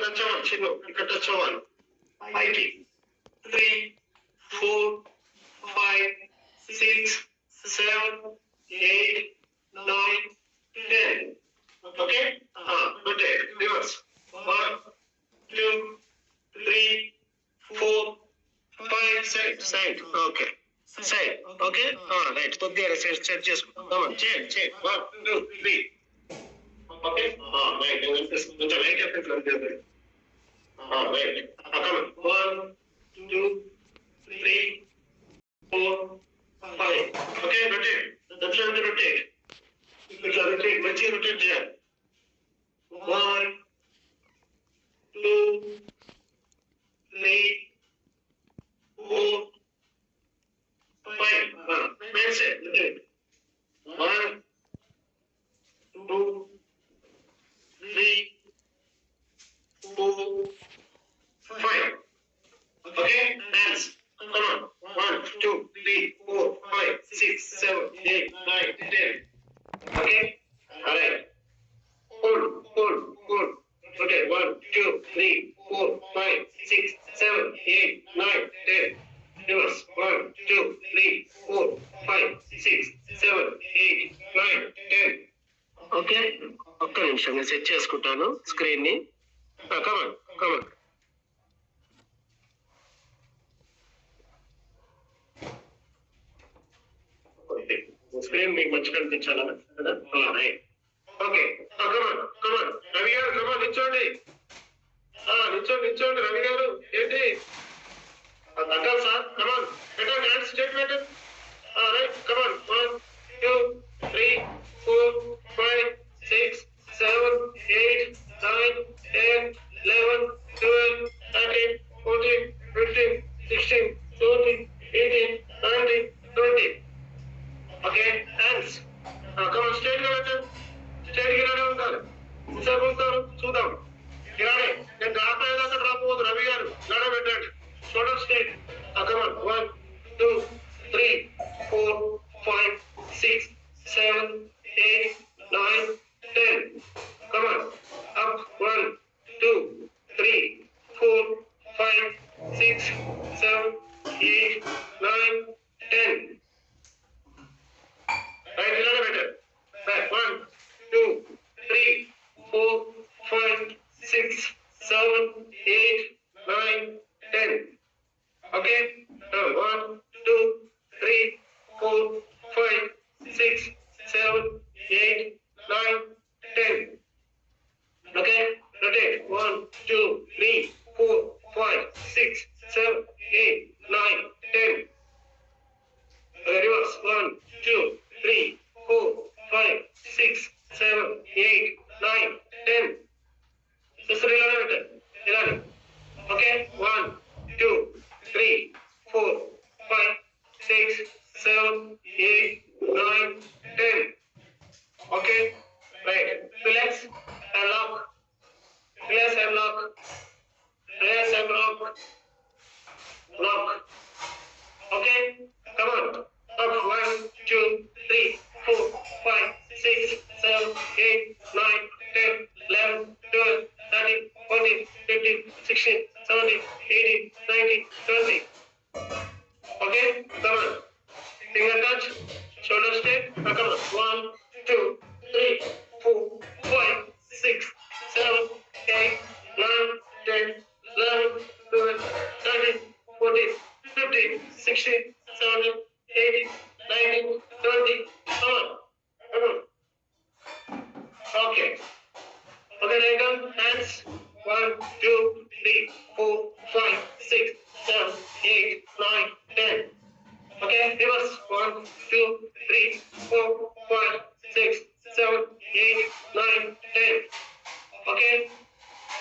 Touch అవ్వాలి చిన్న ఇక్కడ టచ్ అవ్వాలి పైకి 3 4 5 6 7 8 9 10 okay rotate reverse 1 2 3 4 5 side okay side okay right కొద్దిగా సెట్ చేసుకో చేయండి 1 2 3 okay right కొంచెం లైట్ చెప్పండి right come 1 2 3 4 5 okay rotate that's how to rotate ఇట్లా rotate మంచిగా rotate చేయాలి 1 2 3 4 5 that's it rotate 1 2 3 4 5 okay dance come on 1 2 3 4 5 6 7 8 9 10 okay all right hold okay 1 2 3 4 5 6 7 8 9 10 reverse 1 2 3 4 5 6 7 8 9 10 okay ఒక్క నిమిషం నేను సెట్ చేసుకుంటాను స్క్రీన్ ని కమాన్ స్క్రీన్ మీకు మంచిగా కనిపించాలా ఓకే కమాన్ రవి గారు కమాన్ నిల్చోండి రవి గారు ఏంటి తగ్గాలి సార్ కమాన్ పెట్టండి హ్యాండ్స్ స్ట్రైట్ పెట్టండి right come on 1 2 3 4 5 6 7 8 9 10 11 12 13 14 15 16 17 18 19 20 okay hands come on straight గా పెట్టండి స్ట్రైట్ గిరానే ఉంటారు ఎంతసేపు ఉంటారు చూద్దాం గిరానే నేను డ్రాప్ అయ్యేదాకా డ్రాప్ అవ్వదు రవి గారు గిరానే పెట్టండి shoulder straight come on 1 2 3 4 5 6 7 8 9 10 come on up 1 2 3 4 5 6 7 8 9 10 right గిరానే పెట్టండి back 1 2 3 4 5 6 7 8 9 10 okay 1 2 3 4 5 6 7 8 9 10 okay rotate 1 2 3 4 5 6 7 8 9 10 reverse 1 2 3 4 5 6 7 8 9 10 just relax okay 1 2 3 4 5 6 7 8 9 10 okay right relax and lock lock okay come on up 1 2 3 4 5 6 7 8 9 10 11 12 13 14 15 16 17 18 19 20 okay come on finger touch shoulder straight come on 1 2 3 4 5 6 7 8 9 10 11 12 13 14 15 16 17 18 19 20 come on okay right down hands 1 2 3 4 5 6 7 8 9 10 okay reverse 1 2 3 4 5 6 7 8 9 10 okay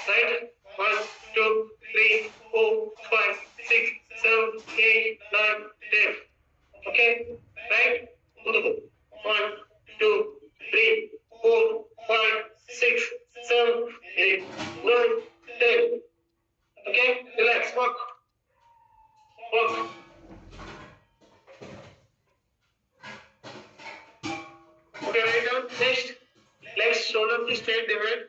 right 1 2 3 4 5 6 7 8 9 10 okay right 1 2 3 4 5 6 7 8 9 10 okay relax walk okay right down next legs shoulder to straight divide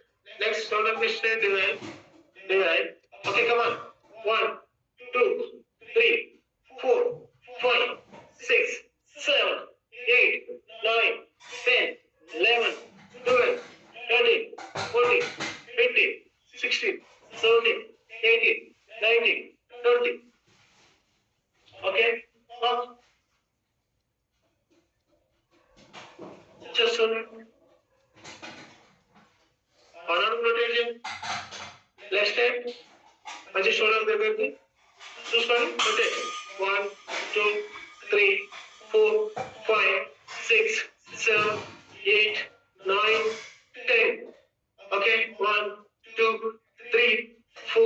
left step మంచి shoulder దగ్గరికి చూసుకొని rotate 1 2 3 4 5 6 7 8 9 10 okay 1 2 3 4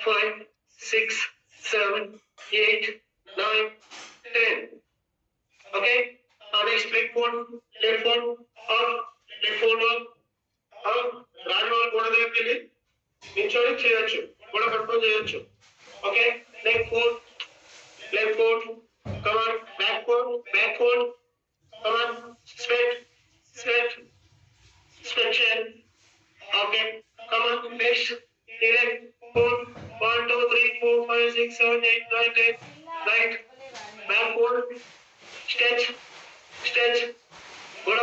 5 6 7 8 9 10 okay next leg fold left fold up left fold up రాని వాళ్ళు గోడ దగ్గరికి వెళ్ళి నిల్చొని చేయొచ్చు గోడ పట్టుకొని చేయొచ్చు okay leg fold left fold come on back fold come on straight stretch okay come on next leg fold 1 2 3 4 5 6 7 8 9 10 right back fold stretch గోడ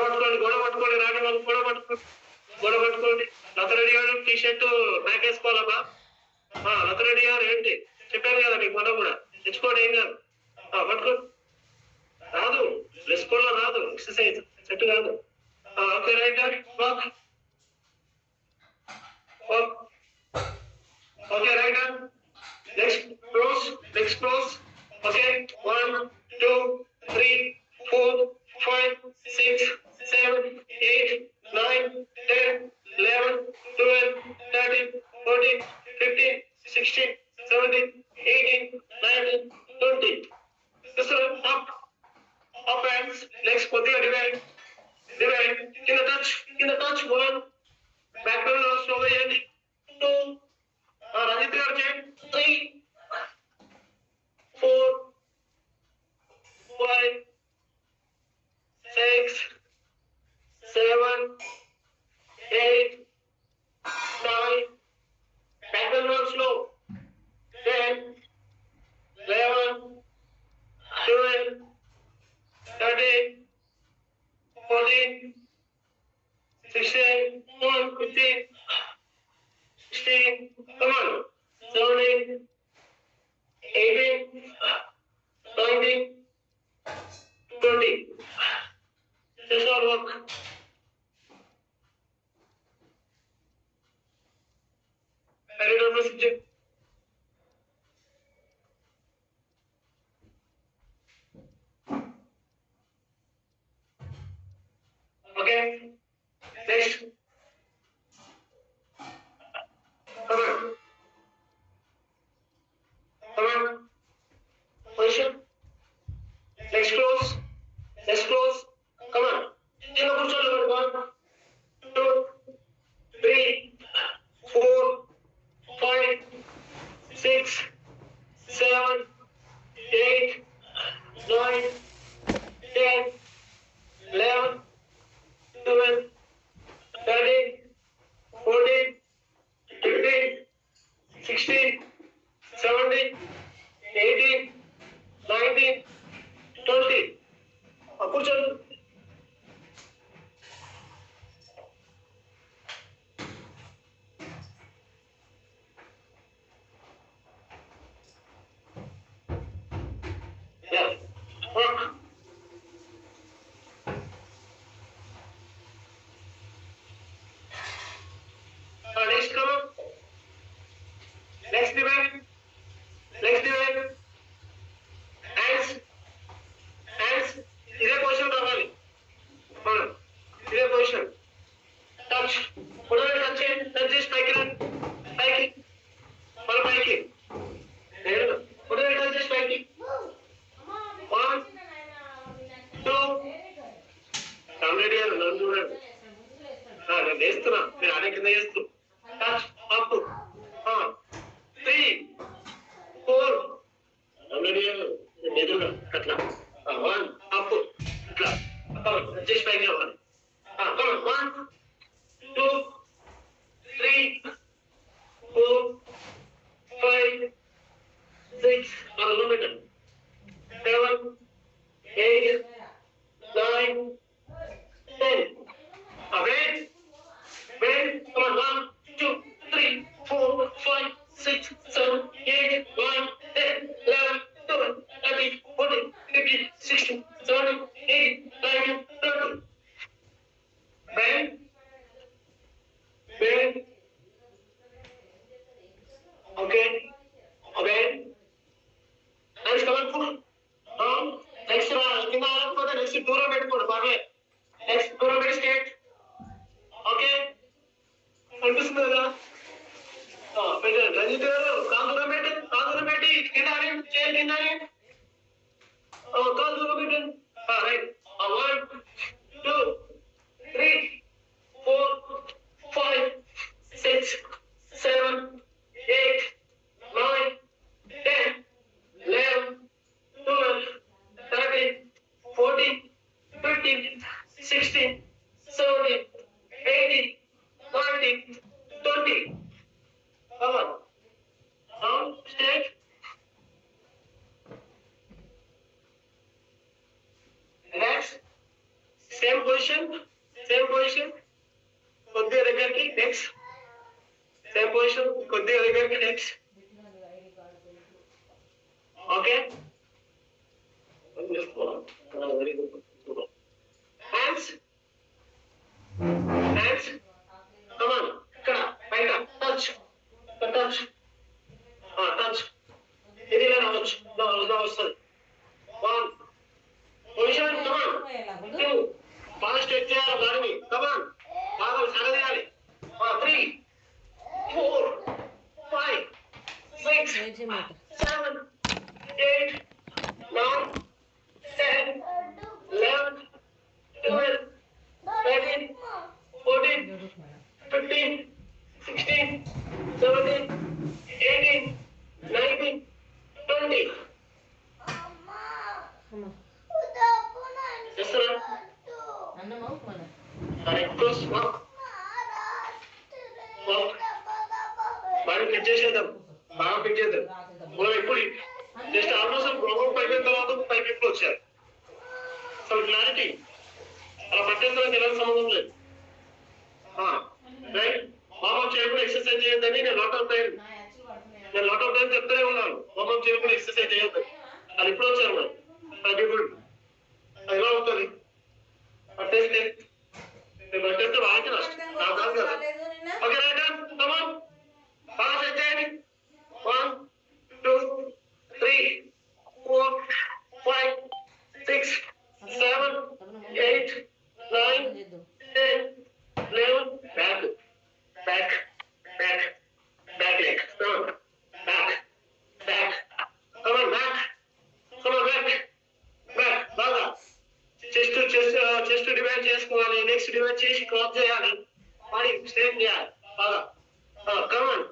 పట్టుకోండి రాని వాళ్ళు గోడ పట్టుకోండి లతరెడ్డి గారు టీ షర్ట్ బ్యాక్ వేసుకోవాలమ్మా లతరెడ్డి గారు ఏంటి చెప్పాను కదా మీకు మనం కూడా తెచ్చుకోండి ఏం కాదు పట్టుకో రాదు వేసుకోవడం రాదు ఎక్సర్సైజ్ సెట్ కాదు okay right walk okay right next close okay 1 2 3 4 5 6 7 8 9 10 11 12 13 14 15 16 17 18 19 20 this one up hands legs కొద్దిగా డివైడ్ కింద టచ్ 1 బ్యాక్ బెండ్ లో స్లోగా చేయండి 2 రంజిత్ గారు చేయండి 3 4 5 6 7 8 9 back bend roll slow 10 11 12 13 14 16 15 16 come on 17 18 19 20 this all work I don't know subject okay next come on position legs close come on కింద కూర్చోండి 1 2 3 4 5 6 7 8 9 10 11 12 13 14 15 16 17 18 19 20 కూర్చోండి next come on next divide hands ఇదే position రావాలి ఇదే పొజిషన్ టచ్ పొడవు touch చేసి పైకి మళ్ళీ పైకి పొడవు టచ్ చేసి పైకి 1 2 కామెడీ నన్ను చూడండి నేను వేస్తున్నా నేను అదే కింద చేస్తూ టచ్ అప్ 3 4 కామెడీ ఎదురుగా అట్లా 1 అప్ ఇట్లా చేసి పైకి అవ్వాలి 1 2 3 4 5 6 అలా పెట్టండి 7 8 9 10 bend come on 1 2 3 4 5 6 7 8 9 10 11 12 13 14 15 16 17 18 19 20 bend Okay. Okay. Next come on. Next కింద ఆడకపోతే నెక్స్ట్ దూరం పెట్టుకోండి పర్లేదు. నెక్స్ట్ దూరం పెట్టి స్టేట్. ఓకే కనిపిస్తుంది కదా పెట్టండి రంజిత్ గారు కాలు దూరం పెట్టి కింద చేయాలి కింద కాలు దూరం పెట్టండి right 1 2 3 4 5 6 7 8 9 10 11 12 13 14 15 16 17 18 19 20 come on now straight relax same position కొద్దిగా దగ్గరికి next same position కొద్దిగా దగ్గరికి next okay very good hands come on ఇక్కడ పైన టచ్ ఇది ఇలా రావచ్చు ఇలా వస్తుంది 1 పొజిషన్ come on 2 బాగా స్ట్రెచ్ చేయాలి బాడీని come on బాగా సగదీయాలి 3 4 5 6 7 8 9 10 11 12 13 14 15 16 17 18 19 20 చేస్తారా క్లోజ్ వాక్ బాడీ ఫిట్ చేసేద్దాం బాగా ఫిట్ చేద్దాం మనం ఇప్పుడు జస్ట్ ఆల్మోస్ట్ ప్రోగ్రామ్ అయిపోయిన తర్వాత పైకి వచ్చారు అసలు క్లారిటీ అలా పట్టేందుకు ఎలాంటి సంబంధం లేదు రైట్ వార్మప్ చేయకుండా ఎక్సర్సైజ్ చేయొద్దని నేను లాట్ ఆఫ్ టైం చెప్తూనే ఉన్నాను వార్మప్ చేయకుండా ఎక్సర్సైజ్ చేయొద్దని అది ఇప్పుడు వచ్చారు మరి పీపుల్ అది ఎలా అవుతుంది పట్టేస్తే పట్టేస్తే వాళ్ళకి నష్టం నాకు కాదు కదా ఓకే రైట్ కమాన్ బాగా సెట్ చేయండి 1 2 3 4 5 6 7 8 9 10 11 back leg come on back come on back బాగా చెస్ట్ డివైడ్ చేసుకోవాలి నెక్స్ట్ డివైడ్ చేసి క్రాస్ చేయాలి బాడీ స్ట్రెయిట్ చేయాలి బాగా కమాన్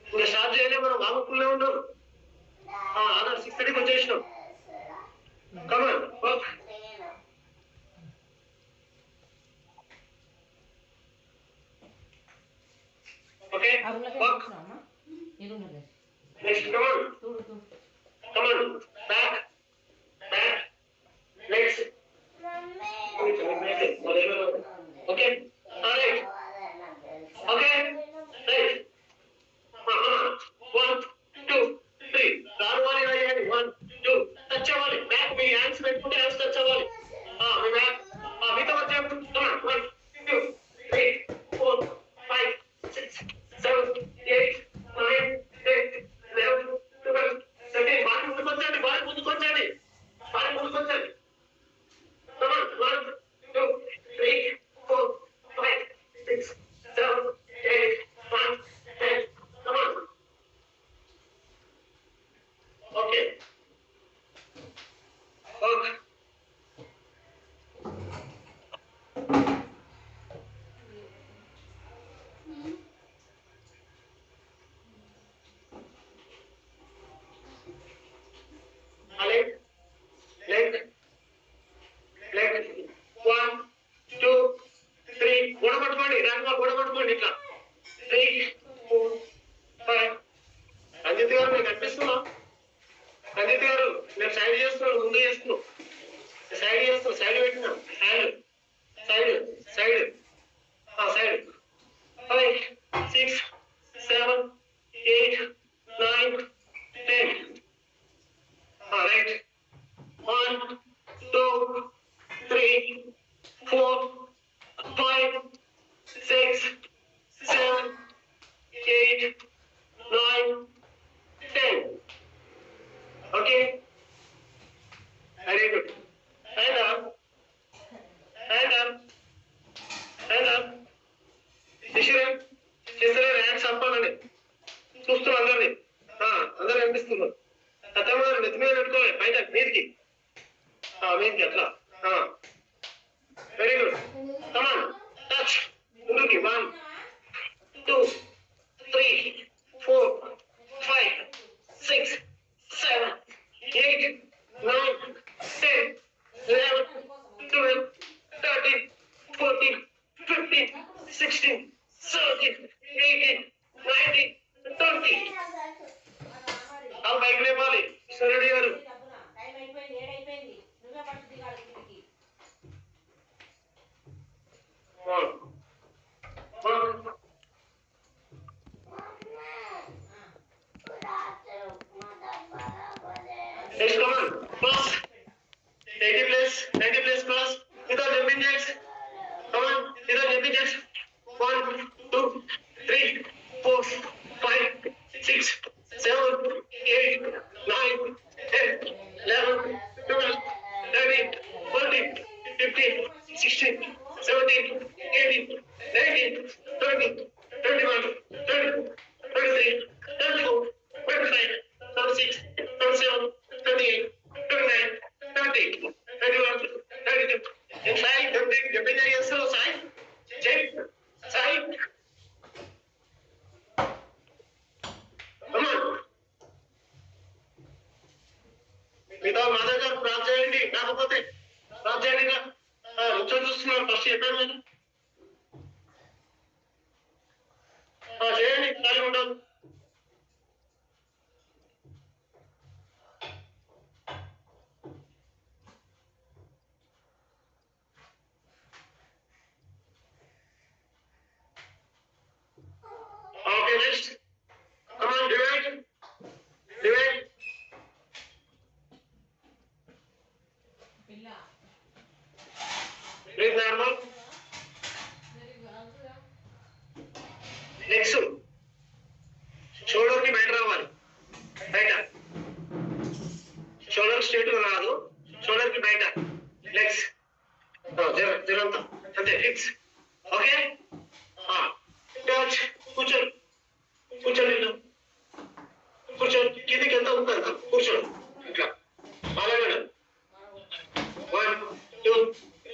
ఇంకా స్టార్ట్ చేయలే మనం వామకుల్లో ఉన్నాం అలా 6:30కి వచ్చేసినాం come on work okay work next come on back next okay right okay right 1 2 3 రావాలి రాయండి 1 2 టచ్ అవ్వాలి బ్యాక్ మీ హ్యాండ్స్ పెట్టుకుంటే హ్యాండ్స్ టచ్ అవ్వాలి మీ బ్యాక్ మీతో వచ్చేప్పుడు 1 2 3 4 5 6 7 8 9 10 11 12 13 body ముందుకొచ్చండి Come on 1 2 3 4 5 6 7 8 9 10 come on okay work leg 1 2 3 గొడగొట్టుకోండి ఇట్లా 3 4 5 రంజిత్ గారు మీకు కనిపిస్తున్నా రంజిత్ గారు నేను సైడ్ చేస్తున్నాను ముందు చేస్తున్నాను సైడ్ పెట్టినా సైడ్ 5 6 7 8 9 10 రైట్ 1 2 3 4 5 6 7 చెప్పాలని చూస్తున్నా అందరినీ. అందరు కనిపిస్తున్నారు. సత్యనారాయణ నెత్తి మీద పెట్టుకోవాలి బయట మీదికి మీదికి అట్లా. Very good. కమాన్ టచ్ ముందుకి. 1 2 3 4 5 6 7 8 9 10 11 12 13 14 15 16 17 18 19 20. బైక్ లేపాలి సూర్యుడి గారు. Next, come on, cross. 80 place cross. Without jumping jacks. Come on, without jumping jacks. 1 2 3 4 5 6 7 8 9 10 11 12 13 14 15 16 17 18 19 20 21 22 23 24 25 26 27 28 29 30 31 32. And Sai, jumping jacks. Sai, Jay, Sai. మిగతా మాధవ్ గారు ప్రాప్ చేయండి. కాకపోతే ప్రాప్ చేయండి. ముచ్చట చూస్తున్నారు. ఫస్ట్ చెప్పాను మీరు చేయండి. ఖాళీ ఉండదు. Okay next. Come on divide. Breathe normal. Next, shoulder కి బయట రావాలి. బయట షోల్డర్ స్ట్రేట్ గా రాదు. షోల్డర్ కి బయట. లెగ్స్ జరంతా అంతే ఫిక్స్. Okay touch. కూర్చోండి కిందికి ఎంత ఉంటుంది కూర్చోండి ఇట్లా. అలాగే 1 2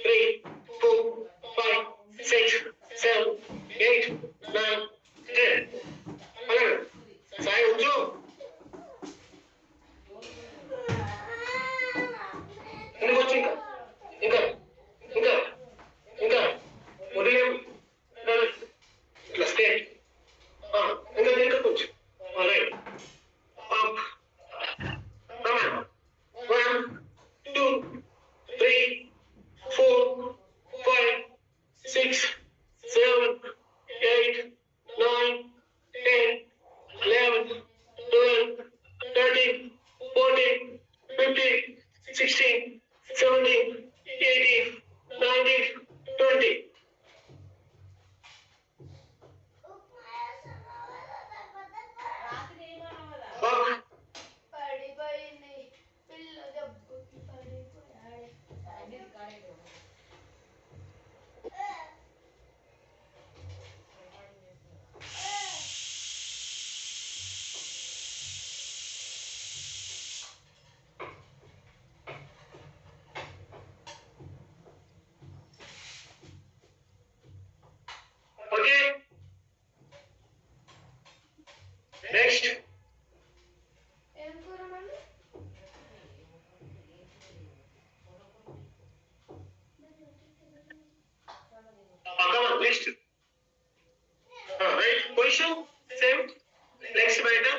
3 4 5 6 7 8 9 10. అలాగే సాయి ఉంచు. ఇంకొచ్చి ఇంకా వదిలేవు. ఇట్లా స్టేట్. ఇంకా కొంచెం. Right up. 1 2 3 4 5 6 7 8 9 10 11 12 13 14 15 16 17 18 19 20. Okay. Next. Come on, next. Right, position, same. Legs bite.